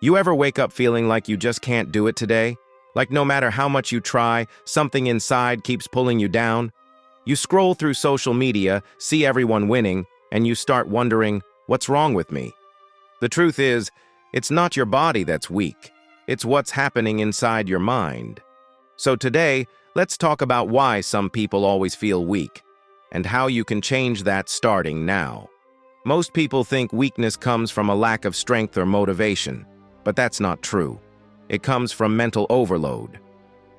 You ever wake up feeling like you just can't do it today? Like no matter how much you try, something inside keeps pulling you down? You scroll through social media, see everyone winning, and you start wondering, what's wrong with me? The truth is, it's not your body that's weak. It's what's happening inside your mind. So today, let's talk about why some people always feel weak, and how you can change that starting now. Most people think weakness comes from a lack of strength or motivation, but that's not true. It comes from mental overload.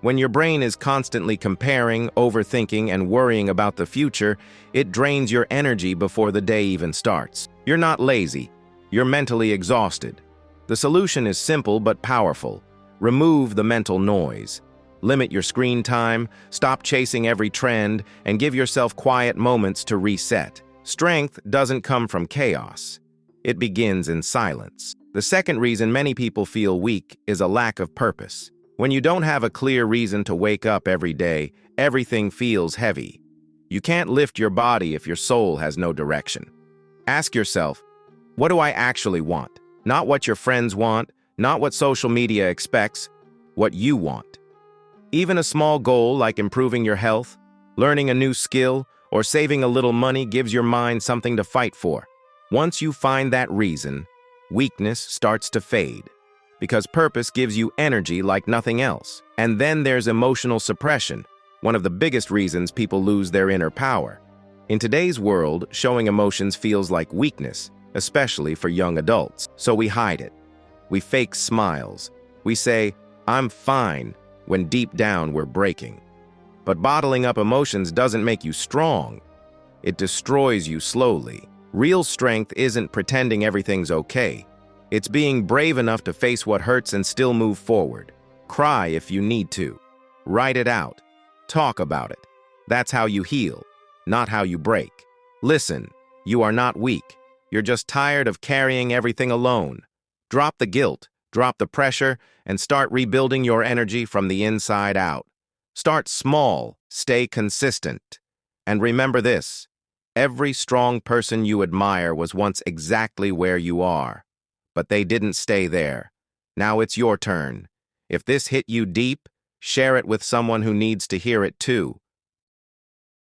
When your brain is constantly comparing, overthinking, and worrying about the future, it drains your energy before the day even starts. You're not lazy. You're mentally exhausted. The solution is simple but powerful. Remove the mental noise. Limit your screen time, stop chasing every trend, and give yourself quiet moments to reset. Strength doesn't come from chaos. It begins in silence. The second reason many people feel weak is a lack of purpose. When you don't have a clear reason to wake up every day, everything feels heavy. You can't lift your body if your soul has no direction. Ask yourself, what do I actually want? Not what your friends want, not what social media expects, what you want. Even a small goal like improving your health, learning a new skill, or saving a little money gives your mind something to fight for. Once you find that reason, weakness starts to fade, because purpose gives you energy like nothing else. And then there's emotional suppression, one of the biggest reasons people lose their inner power. In today's world, showing emotions feels like weakness, especially for young adults. So we hide it. We fake smiles. We say, "I'm fine," when deep down we're breaking. But bottling up emotions doesn't make you strong. It destroys you slowly. Real strength isn't pretending everything's okay. It's being brave enough to face what hurts and still move forward. Cry if you need to. Write it out. Talk about it. That's how you heal, not how you break. Listen, you are not weak. You're just tired of carrying everything alone. Drop the guilt, drop the pressure, and start rebuilding your energy from the inside out. Start small, stay consistent. And remember this, every strong person you admire was once exactly where you are. But they didn't stay there. Now it's your turn. If this hit you deep, share it with someone who needs to hear it too.